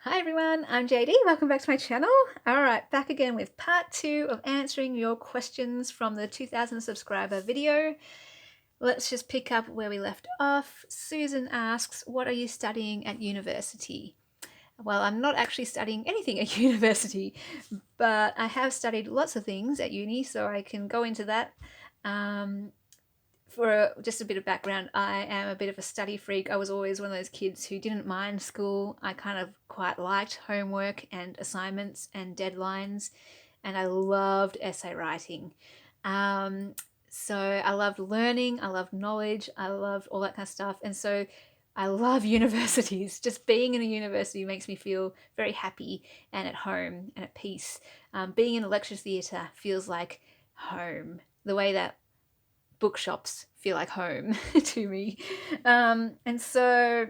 Hi everyone, I'm JD. Welcome back to my channel. Alright, back again with part 2 of answering your questions from the 2000 subscriber video. Let's just pick up where we left off. Susan asks, what are you studying at university? Well, I'm not actually studying anything at university, but I have studied lots of things at uni, so I can go into that. For just a bit of background, I am a bit of a study freak. I was always one of those kids who didn't mind school. I kind of quite liked homework and assignments and deadlines, and I loved essay writing. So I loved learning, I loved knowledge, I loved all that kind of stuff. And so I love universities. Just being in a university makes me feel very happy and at home and at peace. Being in a lecture theatre feels like home. The way that bookshops feel like home to me. And so,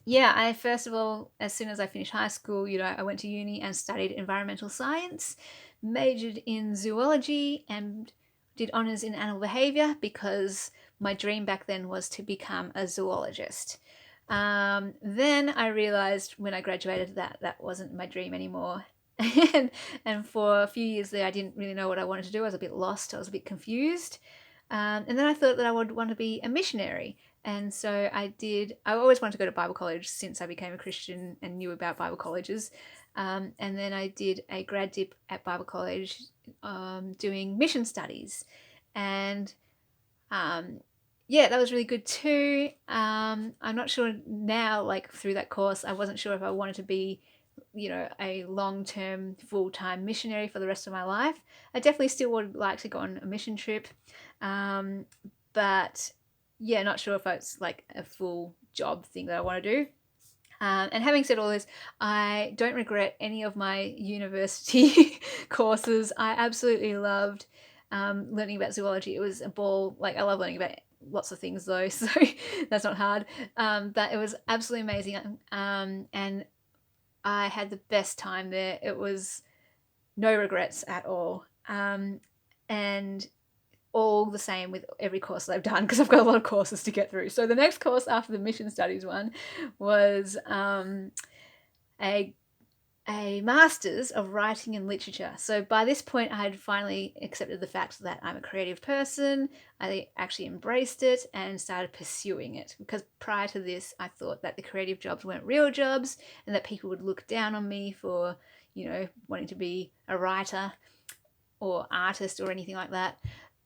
yeah, I first of all, as soon as I finished high school, I went to uni and studied environmental science, majored in zoology, and did honours in animal behaviour because my dream back then was to become a zoologist. Then I realised when I graduated that that wasn't my dream anymore. and, and for a few years there, I didn't really know what I wanted to do. I was a bit lost. I was a bit confused. And then I thought that I would want to be a missionary. And so I always wanted to go to Bible college since I became a Christian and knew about Bible colleges. And then I did a grad dip at Bible college doing mission studies. And yeah, that was really good too. I'm not sure now, like through that course, I wasn't sure if I wanted to be a long-term full-time missionary for the rest of my life. I definitely still would like to go on a mission trip, but yeah, not sure if it's like a full job thing that I want to do. And having said all this, I don't regret any of my university courses. I absolutely loved learning about zoology. It was a ball. Like, I love learning about lots of things though, so that's not hard. But it was absolutely amazing. And I had the best time there. It was no regrets at all. And all the same with every course that I've done, because I've got a lot of courses to get through. So the next course after the mission studies one was a master's of writing and literature. So by this point, I had finally accepted the fact that I'm a creative person. I actually embraced it and started pursuing it, because prior to this, I thought that the creative jobs weren't real jobs and that people would look down on me for, wanting to be a writer or artist or anything like that.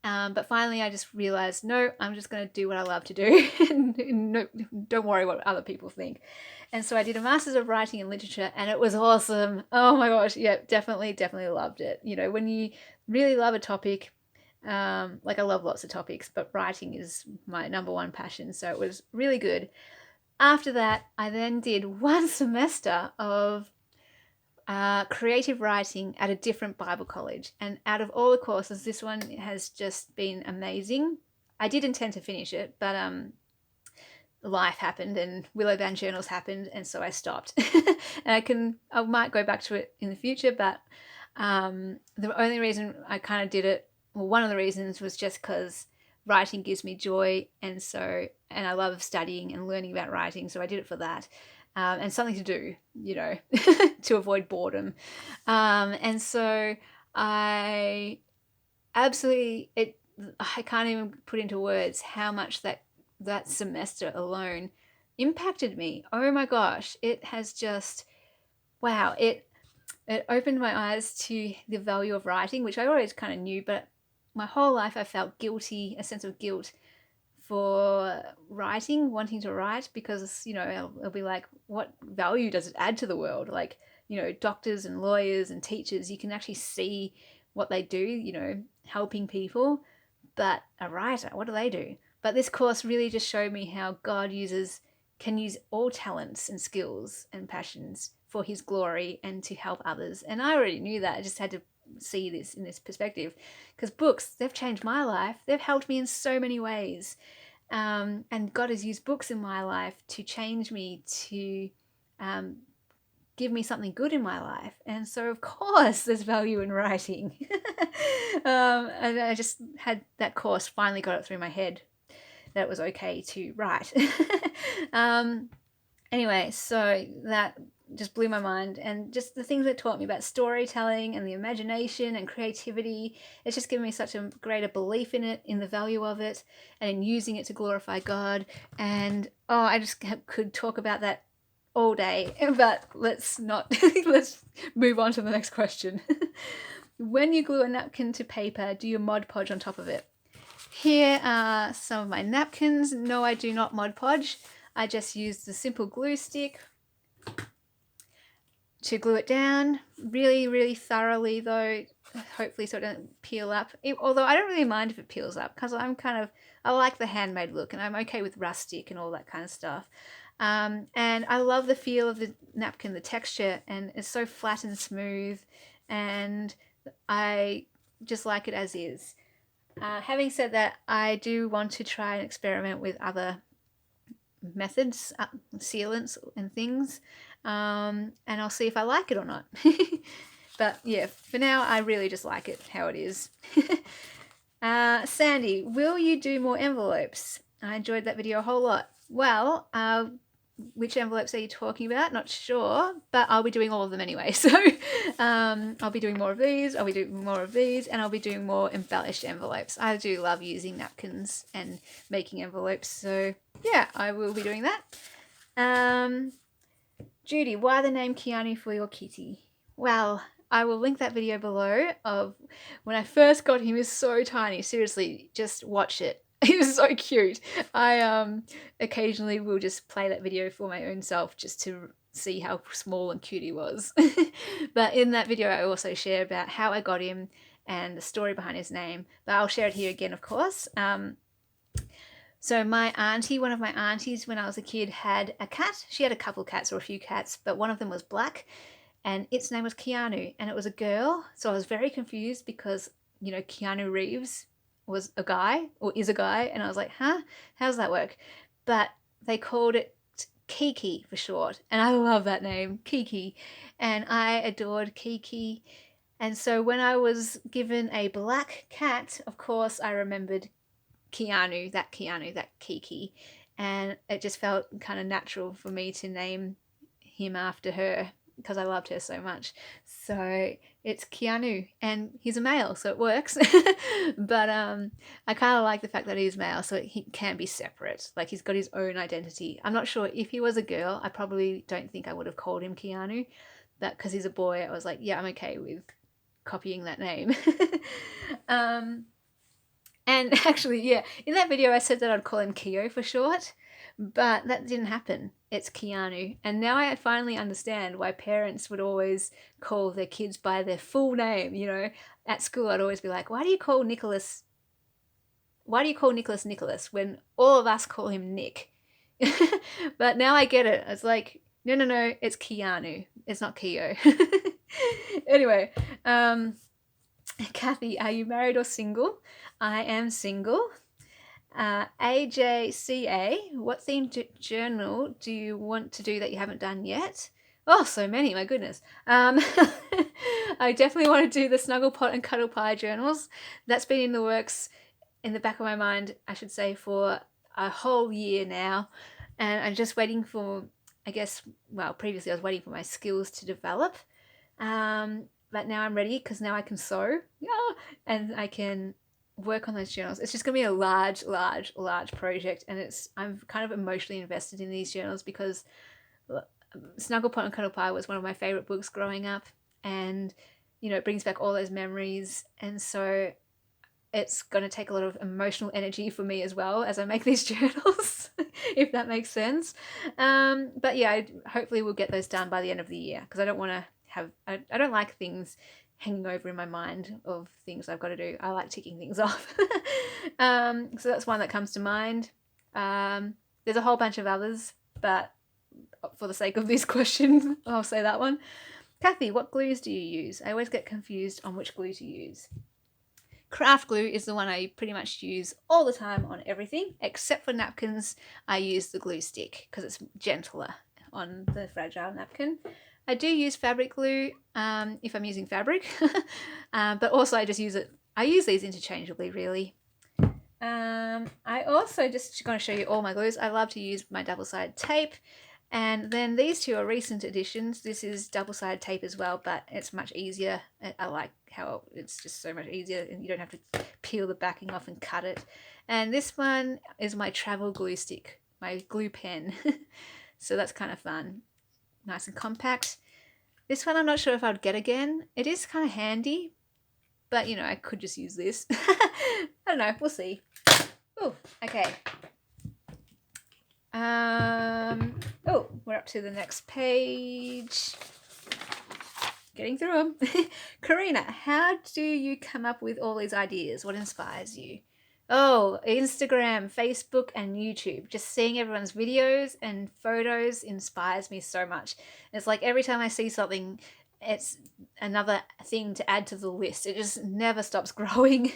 But finally, I just realized, no, I'm just going to do what I love to do. And no, don't worry what other people think. And so I did a master's of writing and literature, and it was awesome. Oh my gosh, yeah, definitely loved it. When you really love a topic, like I love lots of topics, but writing is my number one passion. So it was really good. After that, I then did one semester of creative writing at a different Bible college. And out of all the courses, this one has just been amazing. I did intend to finish it, but life happened and Willow Band Journals happened, and so I stopped. And I might go back to it in the future, but the only reason I kind of did it, well, one of the reasons was just because writing gives me joy, and I love studying and learning about writing, so I did it for that. And something to do, to avoid boredom. And so I absolutely, I can't even put into words how much that semester alone impacted me. Oh my gosh, it has just, wow, it opened my eyes to the value of writing, which I always kind of knew, but my whole life I felt guilty, a sense of guilt for writing, wanting to write, because it'll be like, what value does it add to the world? Like, doctors and lawyers and teachers, you can actually see what they do, helping people. But a writer, what do they do? But this course really just showed me how God can use all talents and skills and passions for his glory and to help others. And I already knew that. I just had to see this in this perspective, because books, they've changed my life. They've helped me in so many ways. And God has used books in my life to change me, to give me something good in my life. And so, of course, there's value in writing. And I just had that course, finally got it through my head that it was okay to write. Anyway, so that just blew my mind. And just the things it taught me about storytelling and the imagination and creativity, it's just given me such a greater belief in it, in the value of it, and in using it to glorify God. And I just could talk about that all day, but let's not. Let's move on to the next question. When you glue a napkin to paper, do you Mod Podge on top of it? Here are some of my napkins. No, I do not Mod Podge. I just use the simple glue stick to glue it down really, really thoroughly, though, hopefully so it doesn't peel up. Although I don't really mind if it peels up, because I like the handmade look, and I'm okay with rustic and all that kind of stuff. And I love the feel of the napkin, the texture, and it's so flat and smooth, and I just like it as is. Having said that, I do want to try and experiment with other methods, sealants and things, and I'll see if I like it or not. But yeah, for now I really just like it how it is. Sandy, will you do more envelopes? I enjoyed that video a whole lot. Well, which envelopes are you talking about? Not sure, but I'll be doing all of them anyway. So I'll be doing more of these, I'll be doing more of these, and I'll be doing more embellished envelopes. I do love using napkins and making envelopes, so yeah, I will be doing that. Judy, why the name Keanu for your kitty? Well, I will link that video below of when I first got him. He was so tiny. Seriously, just watch it. He was so cute. I occasionally will just play that video for my own self just to see how small and cute he was. But in that video I also share about how I got him and the story behind his name. But I'll share it here again, of course. So my auntie, one of my aunties when I was a kid, had a cat. She had a couple cats or a few cats, but one of them was black, and its name was Keanu, and it was a girl. So I was very confused because, you know, Keanu Reeves was a guy or is a guy, and I was like, huh, how does that work? But they called it Kiki for short, and I love that name, Kiki, and I adored Kiki. And so when I was given a black cat, of course I remembered Keanu, that Kiki, and it just felt kind of natural for me to name him after her because I loved her so much. So it's Keanu, and he's a male, so it works. But I kind of like the fact that he's male, so he can be separate. Like, he's got his own identity. I'm not sure if he was a girl. I probably don't think I would have called him Keanu, but because he's a boy, I was like, yeah, I'm okay with copying that name. And actually, yeah, in that video I said that I'd call him Keo for short, but that didn't happen. It's Keanu. And now I finally understand why parents would always call their kids by their full name. You know, at school I'd always be like, why do you call Nicholas Nicholas when all of us call him Nick? But now I get it. It's like, no, it's Keanu. It's not Keo. Anyway, Kathy, are you married or single? I am single. AJCA, what themed journal do you want to do that you haven't done yet? Oh, so many, my goodness. I definitely want to do the Snuggle Pot and Cuddle Pie journals. That's been in the works, in the back of my mind, I should say, for a whole year now. And I'm just waiting for, I guess, well, previously I was waiting for my skills to develop. But now I'm ready because now I can sew, and I can work on those journals. It's just going to be a large project, and I'm kind of emotionally invested in these journals because Snuggle Pot and Cuddle Pie was one of my favorite books growing up, and you know, it brings back all those memories, and so it's going to take a lot of emotional energy for me as well as I make these journals, if that makes sense. But yeah, hopefully we'll get those done by the end of the year, because I don't want to I don't like things hanging over in my mind of things I've got to do. I like ticking things off. So that's one that comes to mind. There's a whole bunch of others, but for the sake of this question, I'll say that one. Kathy, what glues do you use? I always get confused on which glue to use. Craft glue is the one I pretty much use all the time on everything, except for napkins. I use the glue stick because it's gentler on the fragile napkin. I do use fabric glue if I'm using fabric, but also I just use it. I use these interchangeably, really. I also just going to show you all my glues. I love to use my double-sided tape, And then these two are recent additions. This is double-sided tape as well, but it's much easier. I like how it's just so much easier and you don't have to peel the backing off and cut it. And this one is my travel glue stick, my glue pen. So that's kind of fun. Nice and compact. This one I'm not sure if I'd get again. It is kind of handy, but you know, I could just use this. I don't know, we'll see. Oh, okay. Oh, we're up to the next page. Getting through them. Karina, how do you come up with all these ideas? What inspires you? Oh, Instagram, Facebook, and YouTube. Just seeing everyone's videos and photos inspires me so much. It's like every time I see something, it's another thing to add to the list. It just never stops growing.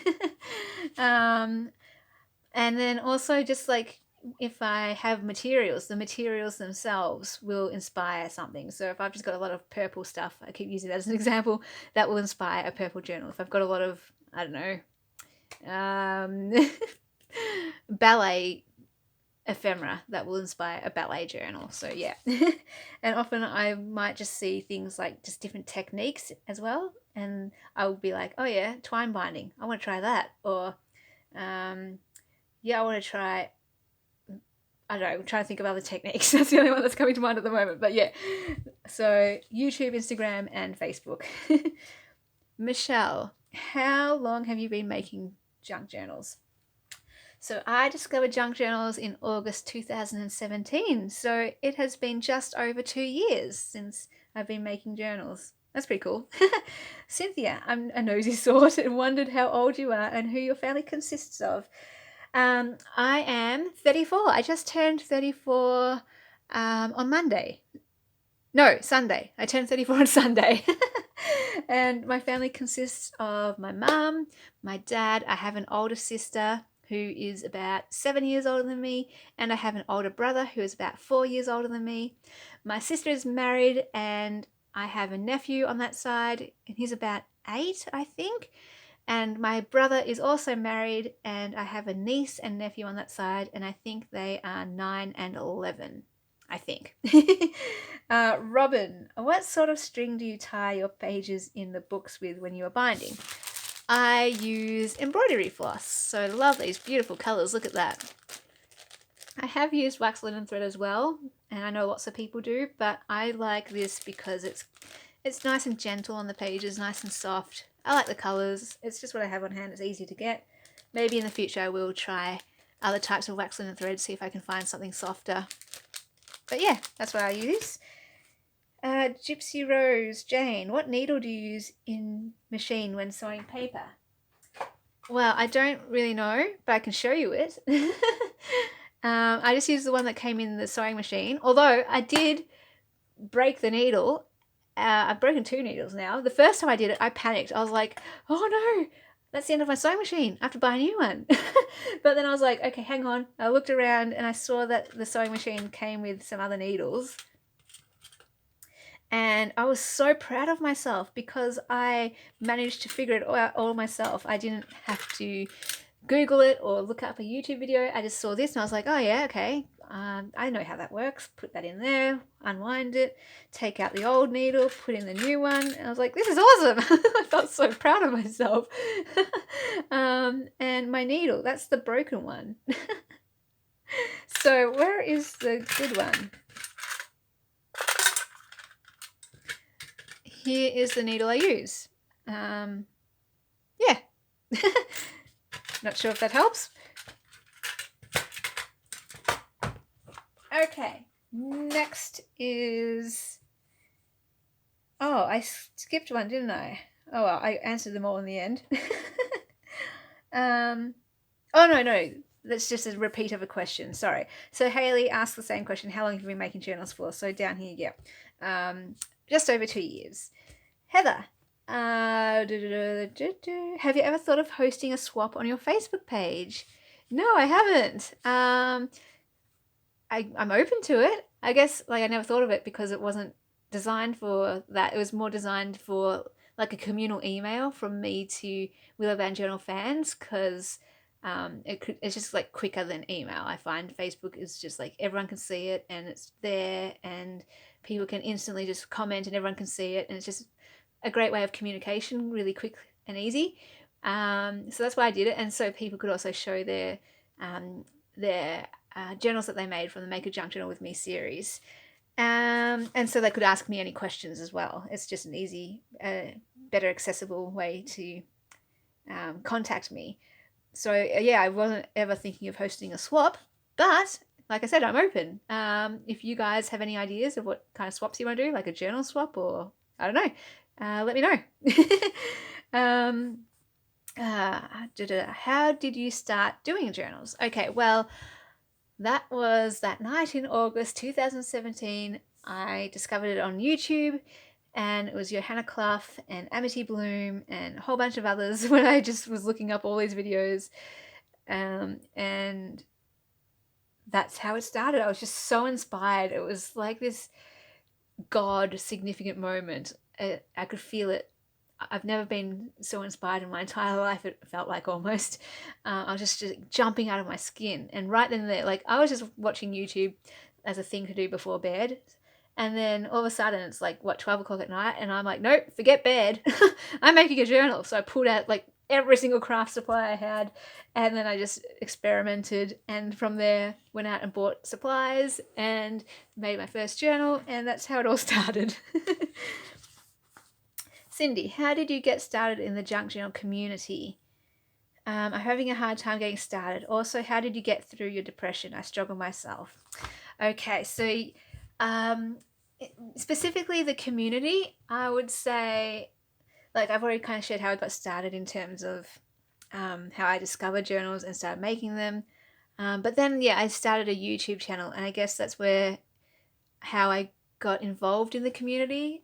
And then also just like if I have materials, the materials themselves will inspire something. So if I've just got a lot of purple stuff, I keep using that as an example, that will inspire a purple journal. If I've got a lot of, I don't know, ballet ephemera, that will inspire a ballet journal. So yeah. And often I might just see things like just different techniques as well, and I will be like, oh yeah, twine binding, I want to try that. Or yeah, I want to try, I don't know, I'm trying to think of other techniques. That's the only one that's coming to mind at the moment. But yeah, so YouTube, Instagram, and Facebook. Michelle, how long have you been making junk journals? So I discovered junk journals in August 2017. So it has been just over 2 years since I've been making journals. That's pretty cool. Cynthia, I'm a nosy sort and wondered how old you are and who your family consists of. I am 34. I just turned 34 on Monday. No, Sunday. I turned 34 on Sunday. And my family consists of my mum, my dad. I have an older sister who is about 7 years older than me, and I have an older brother who is about 4 years older than me. My sister is married, and I have a nephew on that side, and he's about 8, I think. And my brother is also married, and I have a niece and nephew on that side, and I think they are 9 and 11, I think. Robin, what sort of string do you tie your pages in the books with when you are binding? I use embroidery floss, so I love these beautiful colours. Look at that. I have used wax linen thread as well, and I know lots of people do, but I like this because it's nice and gentle on the pages, nice and soft. I like the colours. It's just what I have on hand. It's easy to get. Maybe in the future I will try other types of wax linen thread, see if I can find something softer. But yeah, that's what I use. Gypsy Rose, Jane, what needle do you use in machine when sewing paper? Well, I don't really know, but I can show you it. I just used the one that came in the sewing machine, although I did break the needle. I've broken 2 needles now. The first time I did it, I panicked. I was like, oh no, that's the end of my sewing machine. I have to buy a new one. But then I was like, okay, hang on. I looked around and I saw that the sewing machine came with some other needles. And I was so proud of myself because I managed to figure it out all myself. I didn't have to Google it or look up a YouTube video. I just saw this and I was like, oh yeah, okay. I know how that works. Put that in there, unwind it, take out the old needle, put in the new one. And I was like, this is awesome. I felt so proud of myself. And my needle, that's the broken one. So where is the good one? Here is the needle I use. Yeah. Not sure if that helps. Okay, next is... Oh, I skipped one, didn't I? Oh, well, I answered them all in the end. Oh, no. That's just a repeat of a question. Sorry. So Haley asked the same question. How long have you been making journals for? So down here, yeah. Just over 2 years. Heather, have you ever thought of hosting a swap on your Facebook page? No, I haven't. I'm open to it. I guess like I never thought of it because it wasn't designed for that. It was more designed for like a communal email from me to Willowbound Journal fans because It's just like quicker than email. I find Facebook is just like everyone can see it and it's there, and people can instantly just comment and everyone can see it, and it's just a great way of communication, really quick and easy. So that's why I did it, and so people could also show um, their journals that they made from the Make a Junk Journal with Me series. And so they could ask me any questions as well. It's just an easy, better accessible way to contact me. So yeah, I wasn't ever thinking of hosting a swap, but like I said, I'm open. If you guys have any ideas of what kind of swaps you want to do, like a journal swap, or I don't know, let me know. How did you start doing journals? Okay, well, that was that night in August 2017. I discovered it on YouTube, and it was Johanna Clough and Amity Bloom and a whole bunch of others when I just was looking up all these videos. And that's how it started. I was just so inspired. It was like this God significant moment. I could feel it. I've never been so inspired in my entire life, it felt like almost. I was just jumping out of my skin. And right then and there, like I was just watching YouTube as a thing to do before bed. And then all of a sudden it's like, 12 o'clock at night? And I'm like, nope, forget bed. I'm making a journal. So I pulled out like every single craft supply I had. And then I just experimented. And from there, went out and bought supplies and made my first journal. And that's how it all started. Cindy, how did you get started in the junk journal community? I'm having a hard time getting started. Also, how did you get through your depression? I struggle myself. Okay, so specifically the community, I would say, like I've already kind of shared how I got started in terms of how I discovered journals and started making them. But then, yeah, I started a YouTube channel, and I guess that's how I got involved in the community.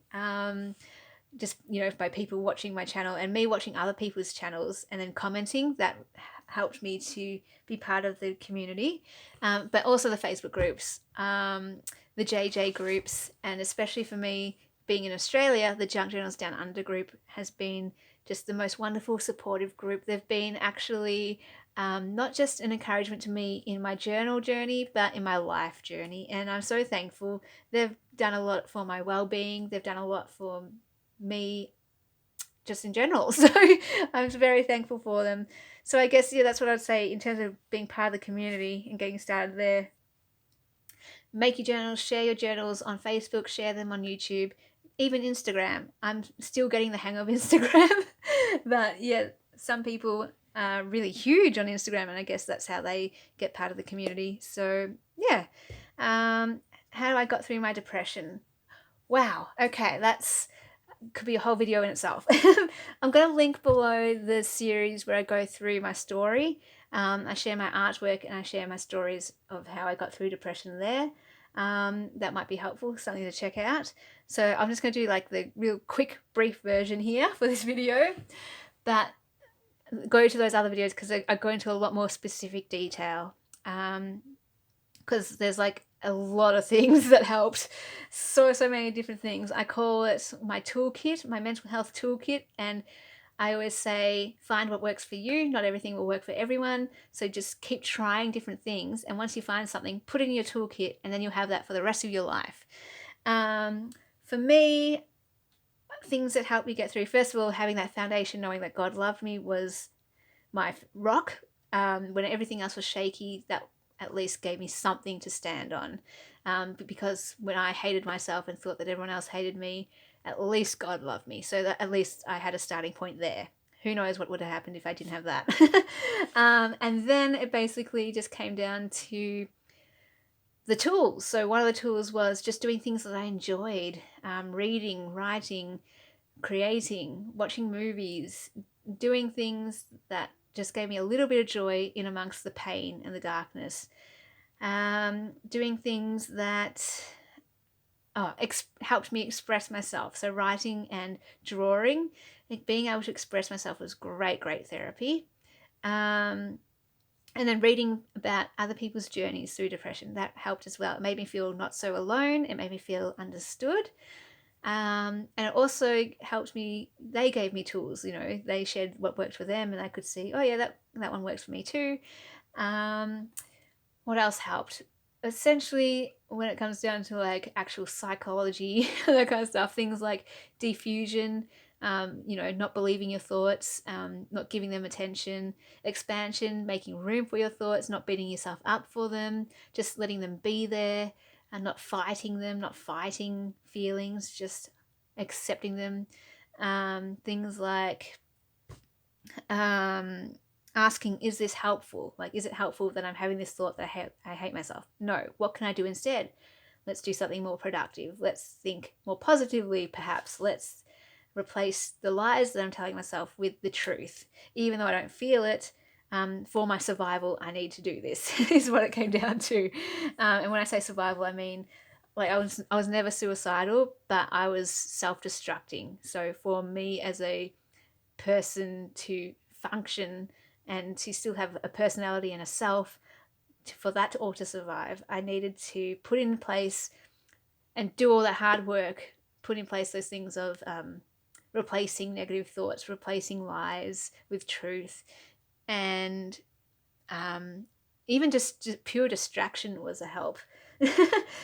Just by people watching my channel and me watching other people's channels and then commenting, that helped me to be part of the community. But also the Facebook groups, the JJ groups, and especially for me being in Australia, the Junk Journals Down Under group has been just the most wonderful, supportive group. They've been actually not just an encouragement to me in my journal journey, but in my life journey. And I'm so thankful. They've done a lot for my well-being. They've done a lot for me just in general. So I'm very thankful for them. So I guess, yeah, that's what I'd say in terms of being part of the community and getting started there. Make your journals, share your journals on Facebook, share them on YouTube, even Instagram. I'm still getting the hang of Instagram. But yeah, some people are really huge on Instagram, and I guess that's how they get part of the community. So yeah. How I got through my depression. Wow. Okay, that's could be a whole video in itself. I'm going to link below the series where I go through my story. I share my artwork and I share my stories of how I got through depression there. That might be helpful, something to check out. So I'm just going to do like the real quick, brief version here for this video. But go to those other videos because I go into a lot more specific detail. Because there's like a lot of things that helped. So many different things. I call it my toolkit, my mental health toolkit. And I always say, find what works for you. Not everything will work for everyone. So just keep trying different things. And once you find something, put it in your toolkit, and then you'll have that for the rest of your life. For me, things that helped me get through, first of all, having that foundation, knowing that God loved me was my rock. When everything else was shaky, that at least gave me something to stand on. Because when I hated myself and thought that everyone else hated me, at least God loved me. So that at least I had a starting point there. Who knows what would have happened if I didn't have that. And then it basically just came down to the tools. So one of the tools was just doing things that I enjoyed. Reading, writing, creating, watching movies, doing things that just gave me a little bit of joy in amongst the pain and the darkness. Doing things that helped me express myself. So writing and drawing, like being able to express myself was great therapy. And then reading about other people's journeys through depression, that helped as well. It made me feel not so alone. It made me feel understood. And it also helped me, they gave me tools, you know, they shared what worked for them and I could see, oh yeah, that one works for me too. Um, what else helped? Essentially, when it comes down to like actual psychology, that kind of stuff, things like diffusion, you know, not believing your thoughts, not giving them attention, expansion, making room for your thoughts, not beating yourself up for them, just letting them be there and not fighting them, not fighting feelings, just accepting them. Things like um, asking, is this helpful? Like, is it helpful that I'm having this thought that I hate myself? No. What can I do instead? Let's do something more productive. Let's think more positively, perhaps. Let's replace the lies that I'm telling myself with the truth. Even though I don't feel it, for my survival, I need to do this, is what it came down to. And when I say survival, I mean, like I was never suicidal, but I was self-destructing. So for me as a person to function and to still have a personality and a self, for that to all to survive, I needed to put in place and do all that hard work, put in place those things of replacing negative thoughts, replacing lies with truth, and even just pure distraction was a help.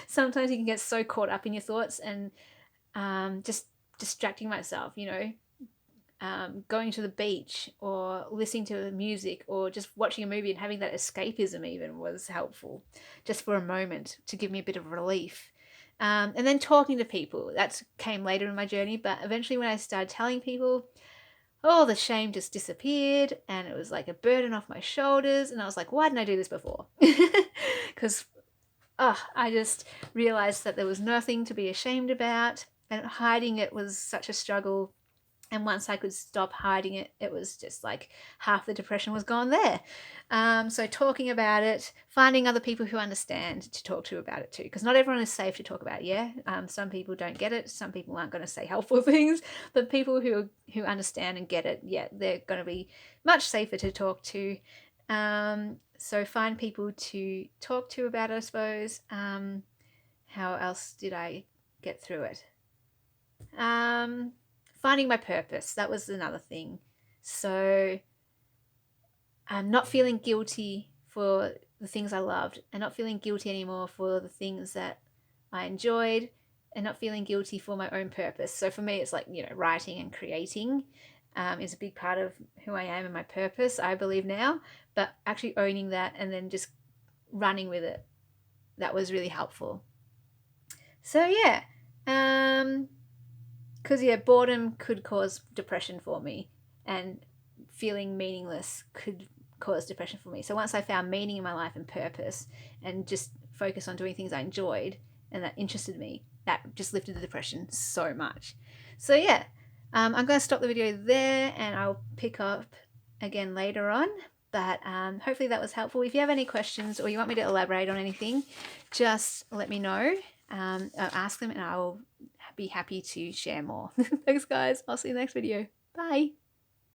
Sometimes you can get so caught up in your thoughts and just distracting myself, you know, going to the beach or listening to music or just watching a movie and having that escapism even was helpful, just for a moment to give me a bit of relief. And then talking to people, that came later in my journey, but eventually when I started telling people, oh, the shame just disappeared and it was like a burden off my shoulders. And I was like, why didn't I do this before? Because I just realized that there was nothing to be ashamed about, and hiding it was such a struggle. And once I could stop hiding it, it was just like half the depression was gone there. So talking about it, finding other people who understand to talk to about it too, because not everyone is safe to talk about. Yeah, some people don't get it. Some people aren't going to say helpful things, but people who understand and get it, yeah, they're going to be much safer to talk to. So find people to talk to about it, I suppose. How else did I get through it? Finding my purpose, that was another thing. So I'm not feeling guilty for the things I loved and not feeling guilty anymore for the things that I enjoyed and not feeling guilty for my own purpose. So for me, it's like, you know, writing and creating is a big part of who I am and my purpose, I believe now, but actually owning that and then just running with it, that was really helpful. So yeah, because yeah, boredom could cause depression for me, and feeling meaningless could cause depression for me. So once I found meaning in my life and purpose and just focus on doing things I enjoyed and that interested me, that just lifted the depression so much. So yeah, I'm going to stop the video there and I'll pick up again later on. But hopefully that was helpful. If you have any questions or you want me to elaborate on anything, just let me know. Ask them and I'll be happy to share more. Thanks guys. I'll see you in the next video. Bye.